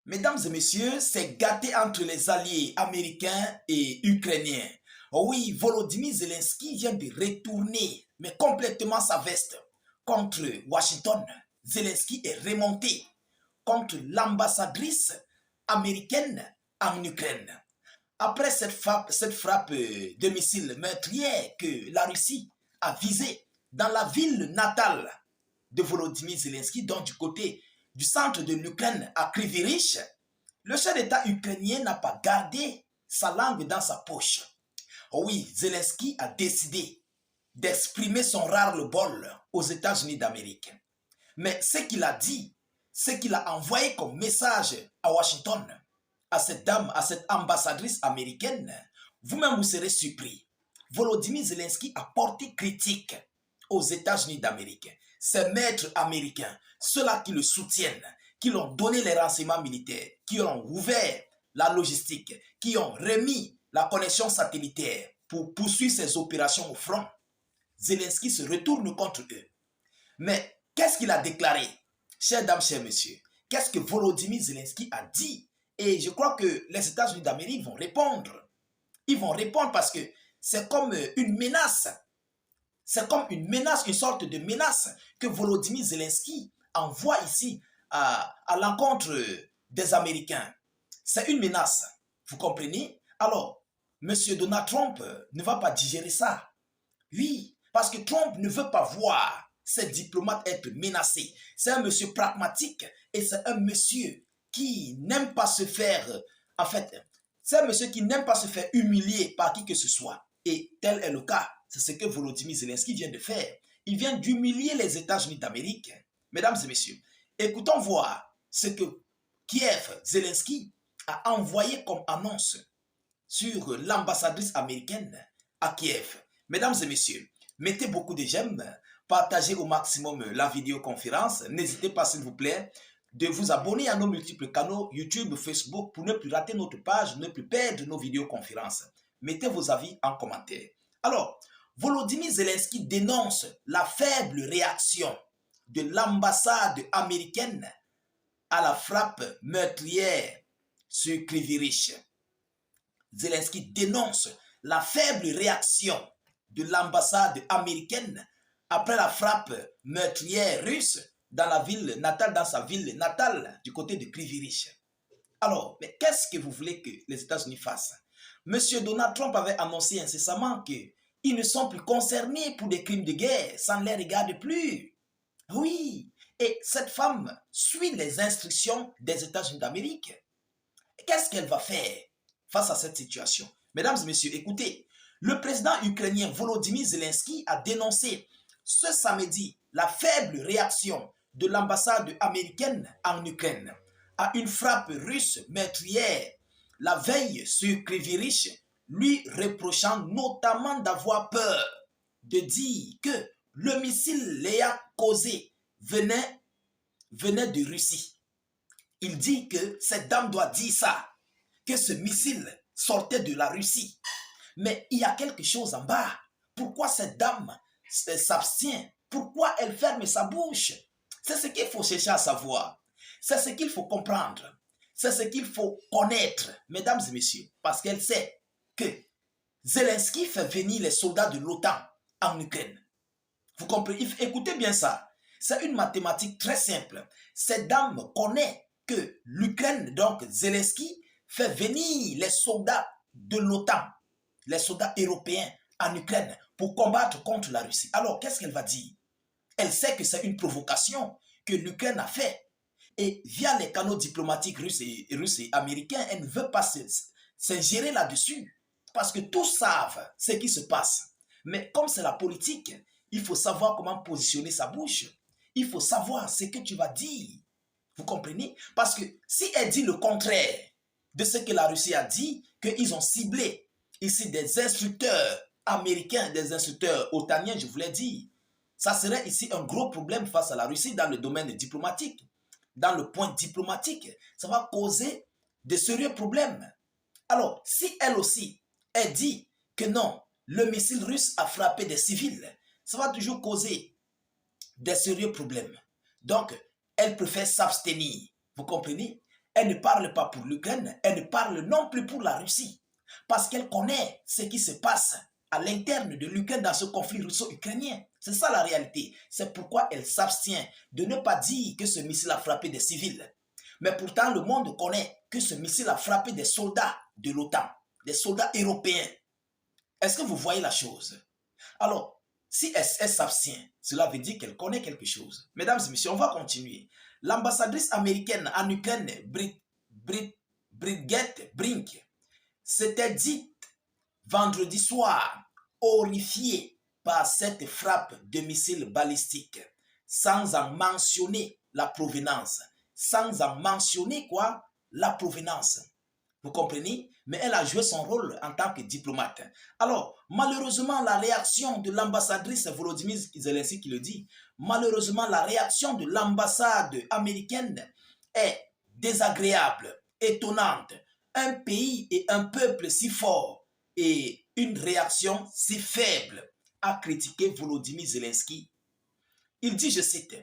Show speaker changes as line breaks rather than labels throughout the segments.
Mesdames et messieurs, c'est gâté entre les alliés américains et ukrainiens. Oui, Volodymyr Zelensky vient de retourner, mais complètement sa veste contre Washington. Zelensky est remonté contre l'ambassadrice américaine en Ukraine. Après cette frappe de missiles meurtrière que la Russie a visée dans la ville natale de Volodymyr Zelensky, donc du côté du centre de l'Ukraine à Kryvyi, le chef d'État ukrainien n'a pas gardé sa langue dans sa poche. Oui, Zelensky a décidé d'exprimer son ras-le-bol aux États-Unis d'Amérique. Mais ce qu'il a dit, ce qu'il a envoyé comme message à Washington, à cette dame, à cette ambassadrice américaine, vous-même vous serez surpris. Volodymyr Zelensky a porté critique aux États-Unis d'Amérique. Ces maîtres américains, ceux-là qui le soutiennent, qui lui ont donné les renseignements militaires, qui ont ouvert la logistique, qui ont remis la connexion satellitaire pour poursuivre ses opérations au front. Zelensky se retourne contre eux. Mais qu'est-ce qu'il a déclaré? Chers dames, chers messieurs, qu'est-ce que Volodymyr Zelensky a dit? Et je crois que les États-Unis d'Amérique vont répondre. Ils vont répondre parce que c'est comme une menace. C'est comme une menace, une sorte de menace que Volodymyr Zelensky envoie ici à l'encontre des Américains. C'est une menace. Vous comprenez? Alors, M. Donald Trump ne va pas digérer ça. Oui, parce que Trump ne veut pas voir ses diplomates être menacés. C'est un monsieur pragmatique et c'est un monsieur qui n'aime pas se faire, en fait, c'est un monsieur qui n'aime pas se faire humilier par qui que ce soit. Et tel est le cas. C'est ce que Volodymyr Zelensky vient de faire. Il vient d'humilier les États-Unis d'Amérique. Mesdames et messieurs, écoutons voir ce que Kiev Zelensky a envoyé comme annonce sur l'ambassadrice américaine à Kiev. Mesdames et messieurs, mettez beaucoup de j'aime, partagez au maximum la vidéoconférence. N'hésitez pas, s'il vous plaît, de vous abonner à nos multiples canaux YouTube, Facebook pour ne plus rater notre page, ne plus perdre nos vidéoconférences. Mettez vos avis en commentaire. Alors, Volodymyr Zelensky dénonce la faible réaction de l'ambassade américaine à la frappe meurtrière sur Kryvyi. Zelensky dénonce la faible réaction de l'ambassade américaine après la frappe meurtrière russe dans la ville natale, dans sa ville natale du côté de Kryvyi. Alors, mais qu'est-ce que vous voulez que les États-Unis fassent? Monsieur Donald Trump avait annoncé incessamment qu'ils ne sont plus concernés pour des crimes de guerre, ça ne les regarde plus. Oui, et cette femme suit les instructions des États-Unis d'Amérique. Qu'est-ce qu'elle va faire face à cette situation? Mesdames et messieurs, écoutez, le président ukrainien Volodymyr Zelensky a dénoncé ce samedi la faible réaction de l'ambassade américaine en Ukraine à une frappe russe meurtrière la veille sur Kryvyi, lui reprochant notamment d'avoir peur, de dire que le missile l'ayant causé venait de Russie. Il dit que cette dame doit dire ça, que ce missile sortait de la Russie. Mais il y a quelque chose en bas. Pourquoi cette dame s'abstient? Pourquoi elle ferme sa bouche? C'est ce qu'il faut chercher à savoir. C'est ce qu'il faut comprendre. C'est ce qu'il faut connaître, mesdames et messieurs, parce qu'elle sait que Zelensky fait venir les soldats de l'OTAN en Ukraine. Vous comprenez? Écoutez bien ça. C'est une mathématique très simple. Cette dame connaît que l'Ukraine, donc Zelensky, fait venir les soldats de l'OTAN, les soldats européens en Ukraine pour combattre contre la Russie. Alors, qu'est-ce qu'elle va dire? Elle sait que c'est une provocation que l'Ukraine a fait. Et via les canaux diplomatiques russes et américains, elle ne veut pas s'ingérer là-dessus. Parce que tous savent ce qui se passe. Mais comme c'est la politique, il faut savoir comment positionner sa bouche. Il faut savoir ce que tu vas dire. Vous comprenez? Parce que si elle dit le contraire de ce que la Russie a dit, qu'ils ont ciblé ici des instructeurs américains, des instructeurs otaniens, je voulais dire, ça serait ici un gros problème face à la Russie dans le domaine diplomatique. Dans le point diplomatique, ça va causer de sérieux problèmes. Alors, si elle aussi, elle dit que non, le missile russe a frappé des civils, ça va toujours causer des sérieux problèmes. Donc, elle préfère s'abstenir. Vous comprenez? Elle ne parle pas pour l'Ukraine, elle ne parle non plus pour la Russie. Parce qu'elle connaît ce qui se passe à l'interne de l'Ukraine dans ce conflit russo-ukrainien. C'est ça la réalité. C'est pourquoi elle s'abstient de ne pas dire que ce missile a frappé des civils. Mais pourtant, le monde connaît que ce missile a frappé des soldats de l'OTAN, des soldats européens. Est-ce que vous voyez la chose? Alors, si elle s'abstient, cela veut dire qu'elle connaît quelque chose. Mesdames et messieurs, on va continuer. L'ambassadrice américaine en Ukraine, Brigitte Brink, s'était dite vendredi soir horrifiée par cette frappe de missiles balistiques, sans en mentionner la provenance. Sans en mentionner quoi? La provenance. Vous comprenez? Mais elle a joué son rôle en tant que diplomate. Alors, malheureusement, la réaction de l'ambassadrice Volodymyr Zelensky qui le dit, malheureusement, la réaction de l'ambassade américaine est désagréable, étonnante. Un pays et un peuple si fort et une réaction si faible a critiqué Volodymyr Zelensky. Il dit, je cite,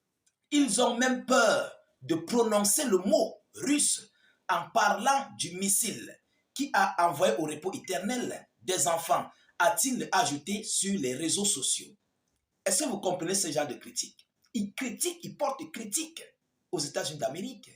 « Ils ont même peur de prononcer le mot russe en parlant du missile qui a envoyé au repos éternel des enfants », a-t-il ajouté sur les réseaux sociaux. Est-ce que vous comprenez ce genre de critique? Il critique, il porte critique aux États-Unis d'Amérique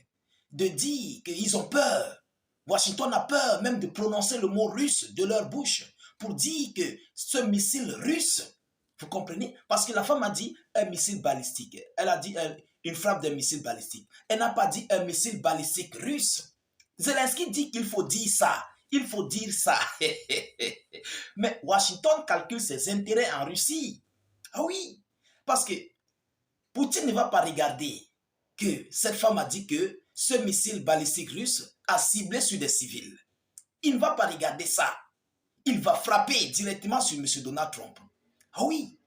de dire qu'ils ont peur. Washington a peur même de prononcer le mot russe de leur bouche pour dire que ce missile russe, vous comprenez? Parce que la femme a dit un missile balistique. Elle a dit une frappe d'un missile balistique. Elle n'a pas dit un missile balistique russe. Zelensky dit qu'il faut dire ça. Il faut dire ça. Mais Washington calcule ses intérêts en Russie. Ah oui, parce que Poutine ne va pas regarder que cette femme a dit que ce missile balistique russe a ciblé sur des civils. Il ne va pas regarder ça. Il va frapper directement sur M. Donald Trump. Ah oui,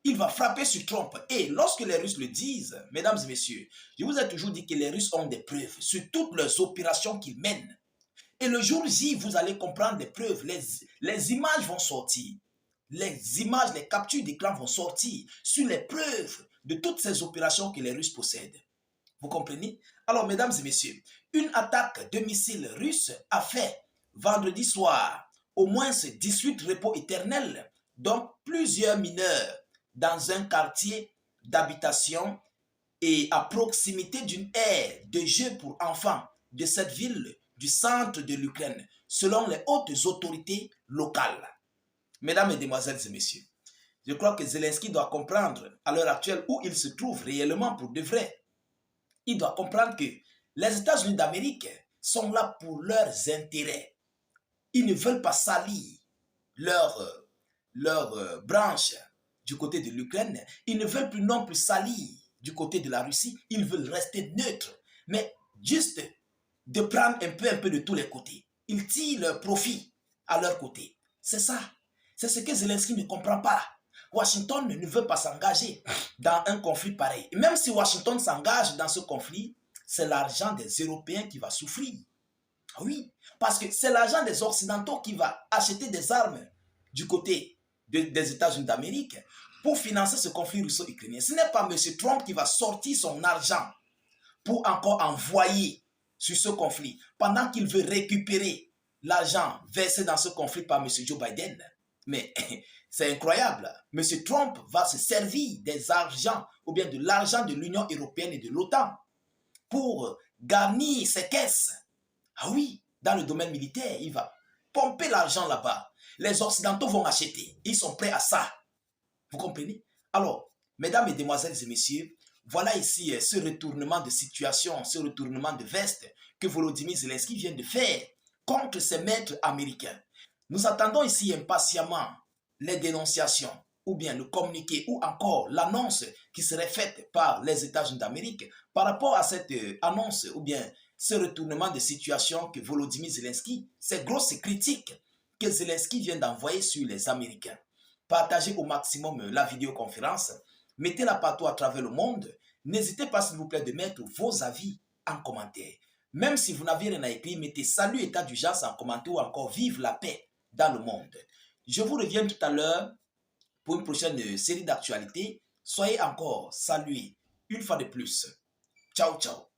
il va frapper sur Trump. Et lorsque les Russes le disent, mesdames et messieurs, je vous ai toujours dit que les Russes ont des preuves sur toutes leurs opérations qu'ils mènent. Et le jour J, vous allez comprendre les preuves. Les images vont sortir. Les images, les captures d'écran vont sortir sur les preuves de toutes ces opérations que les Russes possèdent. Vous comprenez? Alors, mesdames et messieurs, une attaque de missiles russes a fait vendredi soir au moins 18 repos éternels, donc plusieurs mineurs dans un quartier d'habitation et à proximité d'une aire de jeu pour enfants de cette ville du centre de l'Ukraine, selon les hautes autorités locales. Mesdames, Mesdemoiselles et Messieurs, je crois que Zelensky doit comprendre à l'heure actuelle où il se trouve réellement pour de vrai. Il doit comprendre que les États-Unis d'Amérique sont là pour leurs intérêts. Ils ne veulent pas salir leur branche du côté de l'Ukraine. Ils ne veulent plus non plus salir du côté de la Russie. Ils veulent rester neutres, mais juste de prendre un peu de tous les côtés. Ils tirent leur profit à leur côté. C'est ça. C'est ce que Zelensky ne comprend pas. Washington ne veut pas s'engager dans un conflit pareil. Et même si Washington s'engage dans ce conflit, c'est l'argent des Européens qui va souffrir. Oui, parce que c'est l'argent des Occidentaux qui va acheter des armes du côté des États-Unis d'Amérique pour financer ce conflit russo-ukrainien. Ce n'est pas M. Trump qui va sortir son argent pour encore envoyer sur ce conflit, pendant qu'il veut récupérer l'argent versé dans ce conflit par M. Joe Biden. Mais c'est incroyable. M. Trump va se servir des argents ou bien de l'argent de l'Union européenne et de l'OTAN pour garnir ses caisses. Ah oui, dans le domaine militaire, il va pomper l'argent là-bas. Les Occidentaux vont acheter. Ils sont prêts à ça. Vous comprenez? Alors, mesdames, mesdemoiselles et messieurs, voilà ici ce retournement de situation, ce retournement de veste que Volodymyr Zelensky vient de faire contre ses maîtres américains. Nous attendons ici impatiemment les dénonciations ou bien le communiqué ou encore l'annonce qui serait faite par les États-Unis d'Amérique par rapport à cette annonce ou bien ce retournement de situation que Volodymyr Zelensky, ces grosses critiques que Zelensky vient d'envoyer sur les Américains. Partagez au maximum la vidéoconférence, mettez-la partout à travers le monde. N'hésitez pas s'il vous plaît de mettre vos avis en commentaire. Même si vous n'avez rien à écrire, mettez salut état d'urgence en commentaire ou encore vive la paix dans le monde. Je vous reviens tout à l'heure pour une prochaine série d'actualités. Soyez encore salués une fois de plus. Ciao, ciao.